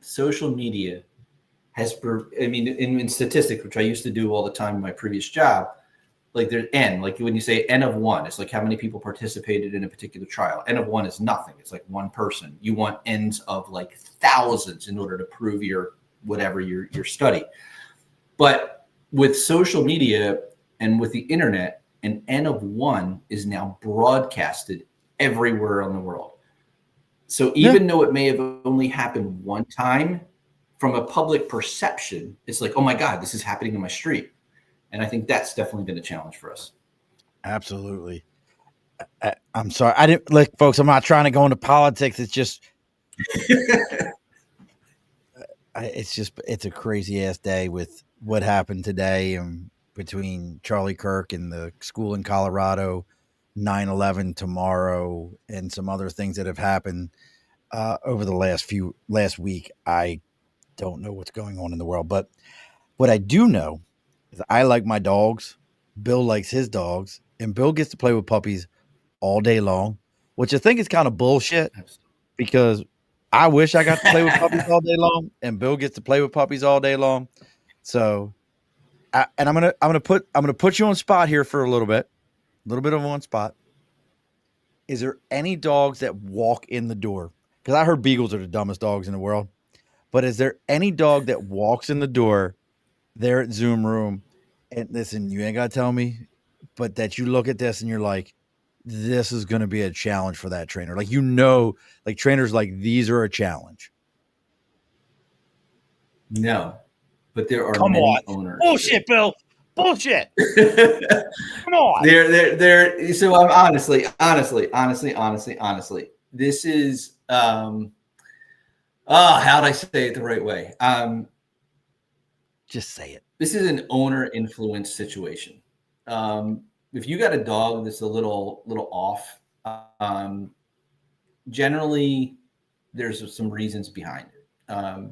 social media has, in statistics, which I used to do all the time in my previous job, like there's N, like when you say N of one, it's like how many people participated in a particular trial. N of one is nothing. It's like one person. You want N's of like thousands in order to prove your study. But with social media and with the internet, an N of one is now broadcasted everywhere in the world. So even though it may have only happened one time, from a public perception, it's like, oh my God, this is happening in my street. And I think that's definitely been a challenge for us. Absolutely. I'm sorry. I didn't look, folks. I'm not trying to go into politics. It's just, it's a crazy ass day with what happened today between Charlie Kirk and the school in Colorado, 9/11 tomorrow, and some other things that have happened over the last week. I don't know what's going on in the world, but what I do know is I like my dogs. Bill likes his dogs, and Bill gets to play with puppies all day long, which I think is kind of bullshit because I wish I got to play with puppies all day long, and Bill gets to play with puppies all day long. So, I'm gonna put you on spot here for a little bit of on spot. Is there any dogs that walk in the door? Because I heard beagles are the dumbest dogs in the world. But is there any dog that walks in the door there at Zoom Room and listen, you ain't got to tell me, but that you look at this and you're like, this is going to be a challenge for that trainer. Like, like trainers like these are a challenge. No, but there are many owners. Bullshit, Bill. Bullshit. Come on. They're so I'm honestly, this is, how'd I say it the right way? Just say it. This is an owner influence situation. If you got a dog that's a little off, generally there's some reasons behind it.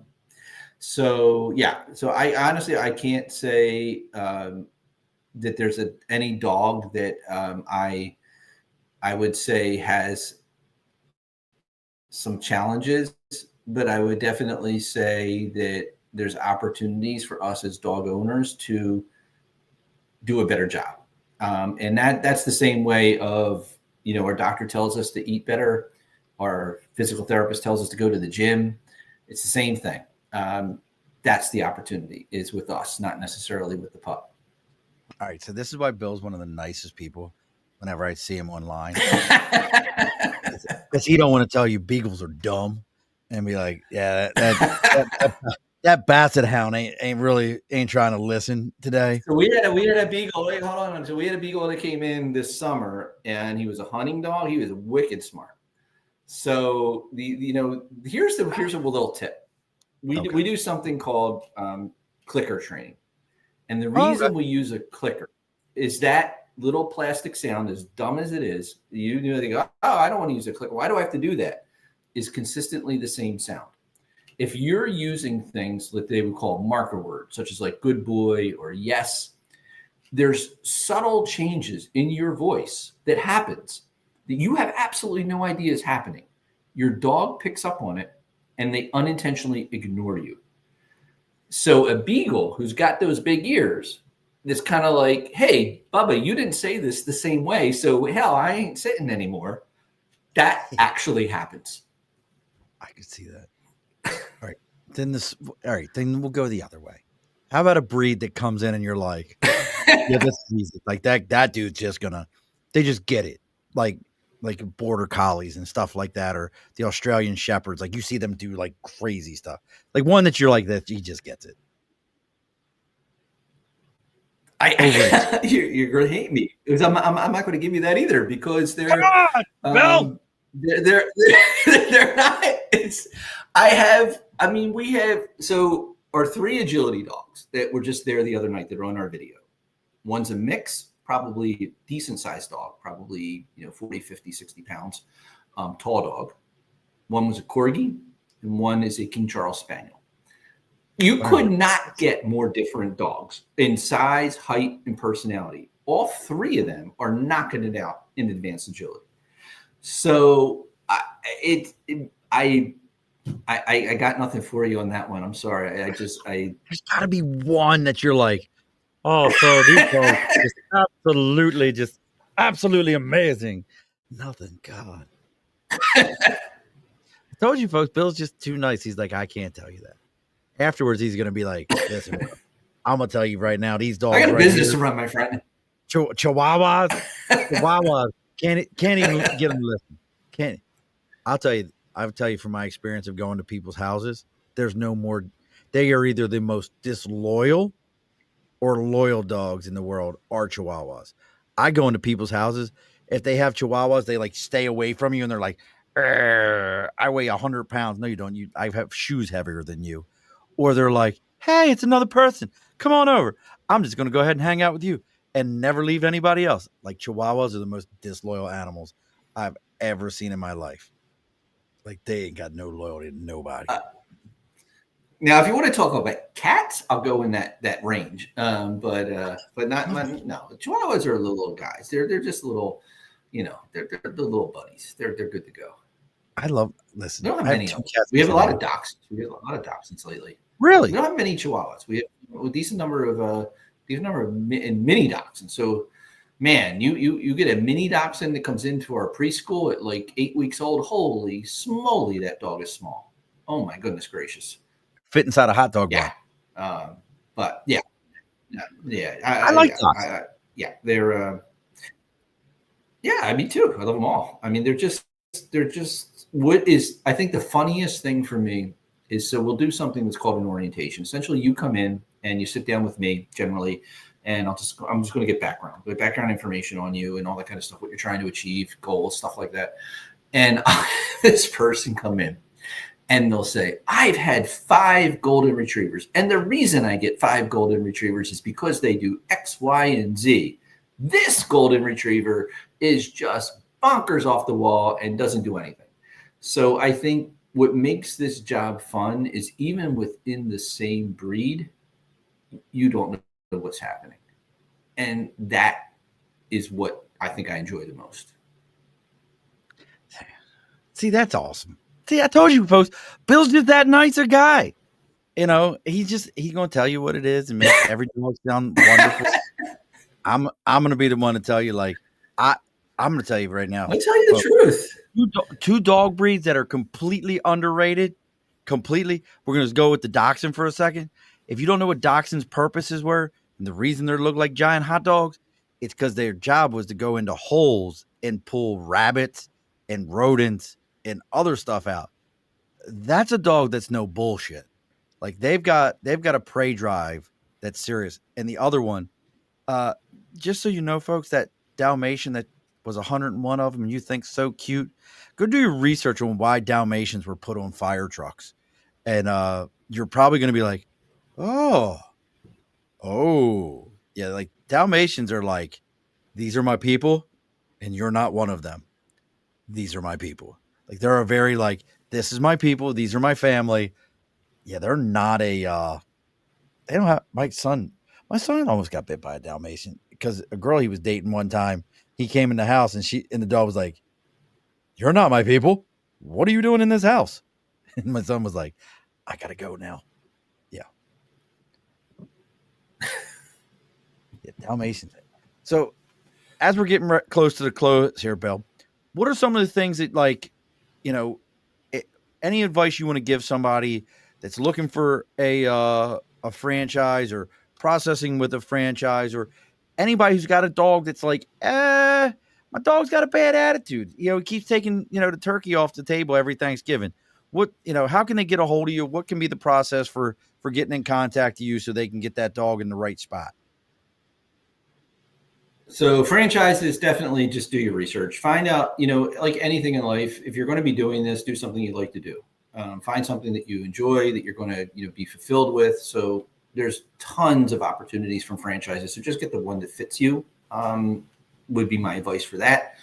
So I honestly, I can't say that there's any dog that I would say has some challenges, but I would definitely say that there's opportunities for us as dog owners to do a better job. And that's the same way of, our doctor tells us to eat better. Our physical therapist tells us to go to the gym. It's the same thing. That's the opportunity is with us, not necessarily with the pup. All right. So this is why Bill's one of the nicest people whenever I see him online. Because he don't want to tell you beagles are dumb and be like, yeah, that that Basset Hound ain't trying to listen today. So we had a beagle. Wait, hold on. So we had a beagle that came in this summer, and he was a hunting dog. He was wicked smart. So here's a little tip. We do something called clicker training, and the reason we use a clicker is that little plastic sound, as dumb as it is. They go, oh, I don't want to use a clicker. Why do I have to do that? Is consistently the same sound. If you're using things that they would call marker words, such as like good boy or yes, there's subtle changes in your voice that happens that you have absolutely no idea is happening. Your dog picks up on it and they unintentionally ignore you. So a beagle who's got those big ears, that's kind of like, hey, Bubba, you didn't say this the same way, so hell, I ain't sitting anymore. That actually happens. I could see that. All right. Then we'll go the other way. How about a breed that comes in and you're like, yeah, this is easy. Like that dude's just they just get it. Like border collies and stuff like that, or the Australian shepherds. Like you see them do like crazy stuff. Like one that you're like that, he just gets it. You're going to hate me because I'm not going to give you that either because they're Bill! They're not. We have our 3 agility dogs that were just there the other night that are on our video. One's a mix, probably decent sized dog, probably 40, 50, 60 pounds, tall dog. One was a corgi, and one is a King Charles Spaniel. You could not get more different dogs in size, height, and personality. All 3 of them are knocking it out in advanced agility. So I got nothing for you on that one. I'm sorry. There's got to be one that you're like, oh, so these dogs just absolutely amazing. Nothing, God. I told you folks, Bill's just too nice. He's like, I can't tell you that. Afterwards, he's going to be like, listen, I'm going to tell you right now, these dogs. I got a business to run, my friend. Chihuahuas. Can't even get them to listen. Can't. I'll tell you from my experience of going to people's houses, there's no more. They are either the most disloyal or loyal dogs in the world are Chihuahuas. I go into people's houses. If they have Chihuahuas, they like stay away from you and they're like, I weigh 100 pounds. No, you don't. I have shoes heavier than you. Or they're like, hey, it's another person. Come on over. I'm just going to go ahead and hang out with you and never leave anybody else. Like Chihuahuas are the most disloyal animals I've ever seen in my life. Like they ain't got no loyalty to nobody. Now, if you want to talk about cats, I'll go in that range. But not no. The Chihuahuas are little guys. They're just little, they're the little buddies. They're good to go. Listen. We don't have many. We have a lot of dachshunds. We have a lot of dachshunds lately. Really? We don't have many Chihuahuas. We have a decent number of mini dachshunds. So, man, you get a mini dachshund that comes into our preschool at like 8 weeks old. Holy smoly, that dog is small. Oh my goodness gracious! Fit inside a hot dog bar. But yeah. I like dogs. They're. Me too. I love them all. I mean, they're just. What is I think the funniest thing for me is so we'll do something that's called an orientation. Essentially, you come in and you sit down with me generally, and I'm just going to get background information on you and all that kind of stuff, what you're trying to achieve, goals, stuff like that. And this person come in and they'll say, I've had 5 golden retrievers. And the reason I get 5 golden retrievers is because they do X, Y, and Z. This golden retriever is just bonkers off the wall and doesn't do anything. So I think what makes this job fun is even within the same breed, you don't know what's happening. And that is what I think I enjoy the most. See, that's awesome. See, I told you, folks, Bill's just that nice a guy. He's going to tell you what it is and make every dog sound wonderful. I'm going to be the one to tell you, like, I'm going to tell you right now. I'll tell you the truth. Two dog breeds that are completely underrated. Completely. We're going to go with the dachshund for a second. If you don't know what dachshund's purposes were and the reason they look like giant hot dogs, it's because their job was to go into holes and pull rabbits and rodents and other stuff out. That's a dog that's no bullshit. Like they've got a prey drive that's serious. And the other one, uh, just so you know, folks, that Dalmatian that was 101 of them, and you think so cute, go do your research on why Dalmatians were put on fire trucks, and you're probably going to be like, oh, yeah, like Dalmatians are like, these are my people, and you're not one of them. These are my people. Like they're a very like, this is my people, these are my family. Yeah, they're not a they don't have my son almost got bit by a Dalmatian because a girl he was dating one time, he came in the house and the dog was like, "You're not my people. What are you doing in this house?" And my son was like, "I gotta go now." Yeah. Yeah, Dalmatians. So as we're getting close to the close here, Bill, what are some of the things that like, you know, any advice you want to give somebody that's looking for a franchise or processing with a franchise, or anybody who's got a dog that's like, my dog's got a bad attitude. He keeps taking, the turkey off the table every Thanksgiving. What, how can they get a hold of you? What can be the process for getting in contact with you so they can get that dog in the right spot? So franchises, definitely just do your research. Find out, like anything in life, if you're going to be doing this, do something you'd like to do. Find something that you enjoy, that you're going to, be fulfilled with. So there's tons of opportunities from franchises. So just get the one that fits you. Would be my advice for that.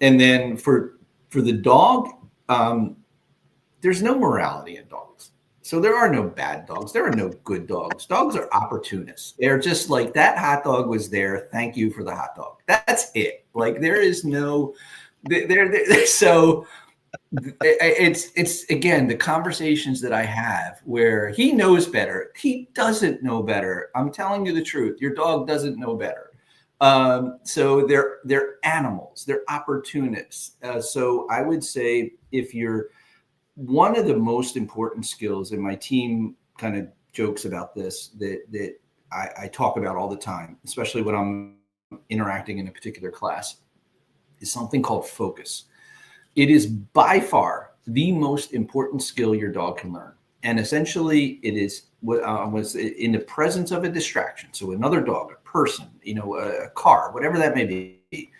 And then for the dog, there's no morality in dogs. So there are no bad dogs. There are no good dogs. Dogs are opportunists. They're just like, that hot dog was there. Thank you for the hot dog. That's it. Like there is no, so it's again, the conversations that I have where he knows better. He doesn't know better. I'm telling you the truth. Your dog doesn't know better. So they're animals. They're opportunists. So I would say if you're, one of the most important skills, and my team kind of jokes about this, that I talk about all the time, especially when I'm interacting in a particular class, is something called focus. It is by far the most important skill your dog can learn. And essentially it is what was in the presence of a distraction. So another dog, a person, a car, whatever that may be,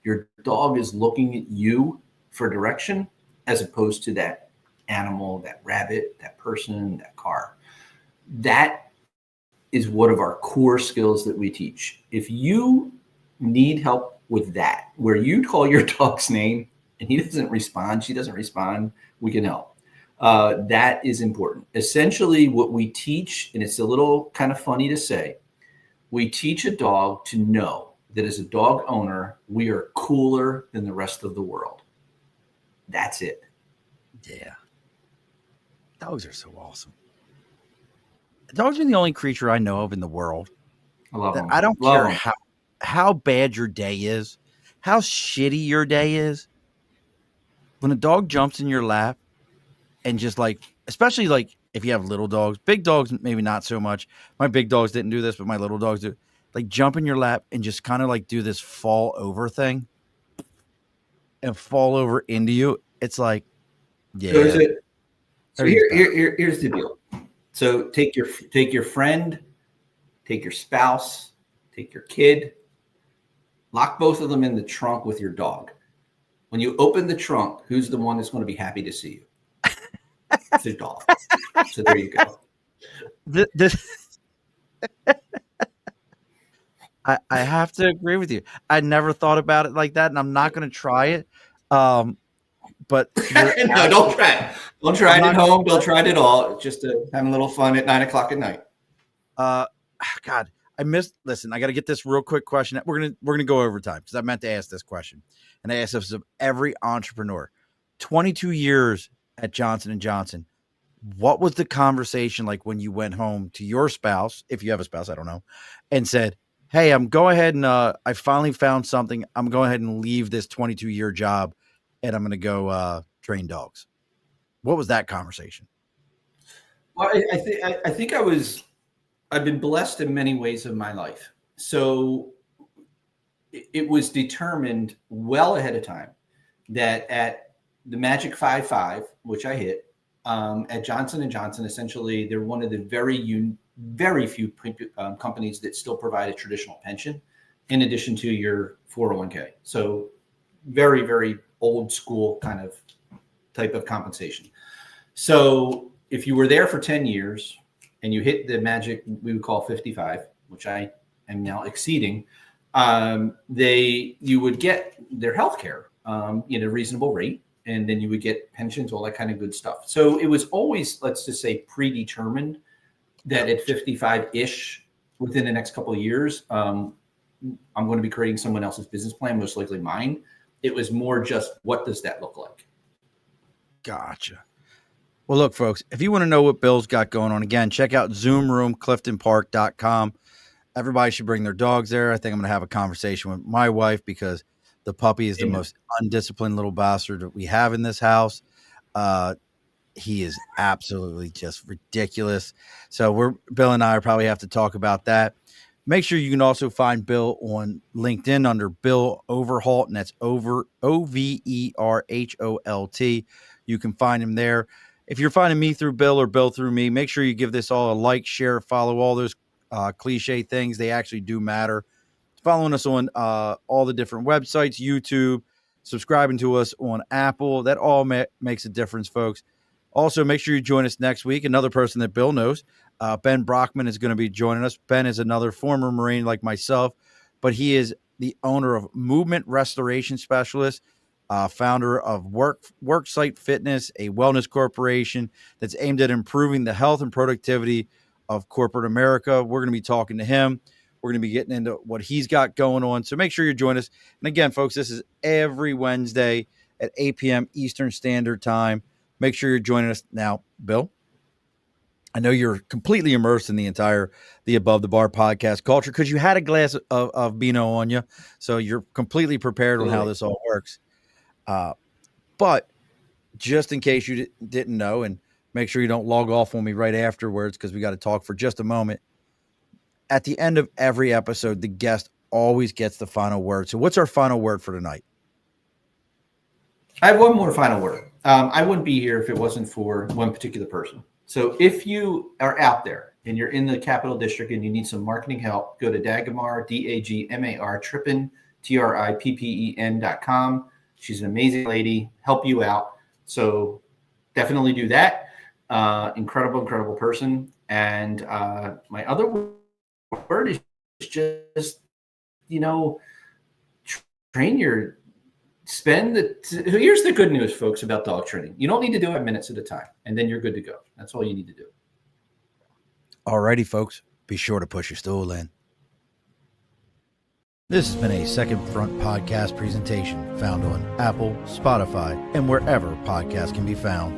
your dog is looking at you for direction as opposed to that animal, that rabbit, that person, that car. That is one of our core skills that we teach. If you need help with that, where you call your dog's name and he doesn't respond, she doesn't respond, we can help. That is important. Essentially what we teach, and it's a little kind of funny to say, we teach a dog to know that as a dog owner, we are cooler than the rest of the world. That's it. Yeah. Dogs are so awesome. Dogs are the only creature I know of in the world. I love them. I don't care how bad your day is, how shitty your day is. When a dog jumps in your lap and just like, especially like if you have little dogs, big dogs, maybe not so much. My big dogs didn't do this, but my little dogs do. Like jump in your lap and just kind of like do this fall over thing and fall over into you. It's like, yeah. So here's the deal. So take your friend, take your spouse, take your kid, lock both of them in the trunk with your dog. When you open the trunk, who's the one that's going to be happy to see you? It's the dog. So there you go. I have to agree with you. I never thought about it like that, and I'm not going to try it. But no, don't try it. Don't try it at home. Don't try it at all. Just having a little fun at 9:00 at night. God, listen, I got to get this real quick question. We're gonna go overtime because I meant to ask this question, and I ask this of every entrepreneur. 22 years at Johnson & Johnson. What was the conversation like when you went home to your spouse, if you have a spouse, I don't know, and said, "Hey, I'm going ahead and I finally found something. I'm going ahead and leave this 22-year job, and I'm going to go train dogs." What was that conversation? Well, I think I've been blessed in many ways of my life. So it was determined well ahead of time that at the magic 5.5, which I hit, at Johnson & Johnson, essentially, they're one of the very few companies that still provide a traditional pension in addition to your 401k. So very, very old school kind of type of compensation. So if you were there for 10 years and you hit the magic we would call 55, which I am now exceeding, you would get their healthcare in a reasonable rate, and then you would get pensions, all that kind of good stuff. So it was always, let's just say, predetermined that at 55-ish, within the next couple of years, I'm going to be creating someone else's business plan, most likely mine. It was more just, what does that look like? Gotcha. Well, look, folks, if you want to know what Bill's got going on, again, check out zoomroomcliftonpark.com. Everybody should bring their dogs there. I think I'm going to have a conversation with my wife because the puppy is the most undisciplined little bastard that we have in this house. He is absolutely just ridiculous. So Bill and I probably have to talk about that. Make sure you can also find Bill on LinkedIn under Bill Overholt, and that's Overholt. You can find him there. If you're finding me through Bill or Bill through me, make sure you give this all a like, share, follow, all those cliche things. They actually do matter. Following us on all the different websites, YouTube, subscribing to us on Apple, that all makes a difference, folks. Also, make sure you join us next week. Another person that Bill knows, Ben Brockman, is going to be joining us. Ben is another former Marine like myself, but he is the owner of Movement Restoration Specialist, founder of Worksite Fitness, a wellness corporation that's aimed at improving the health and productivity of corporate America. We're going to be talking to him. We're going to be getting into what he's got going on. So make sure you join us. And again, folks, this is every Wednesday at 8 p.m. Eastern Standard Time. Make sure you're joining us. Now, Bill, I know you're completely immersed in the Above the Bar podcast culture because you had a glass of Beano on you. So you're completely prepared on how this all works. But just in case you didn't know, and make sure you don't log off on me right afterwards because we got to talk for just a moment. At the end of every episode, the guest always gets the final word. So what's our final word for tonight? I have one more final word. I wouldn't be here if it wasn't for one particular person. So if you are out there and you're in the Capital District and you need some marketing help, go to Dagmar, Dagmar, Trippen.com. She's an amazing lady, help you out. So definitely do that. Incredible person. And my other word is just, here's the good news, folks, about dog training. You don't need to do it minutes at a time, and then you're good to go. That's all you need to do. All righty, folks. Be sure to push your stool in. This has been a Second Front podcast presentation found on Apple, Spotify, and wherever podcasts can be found.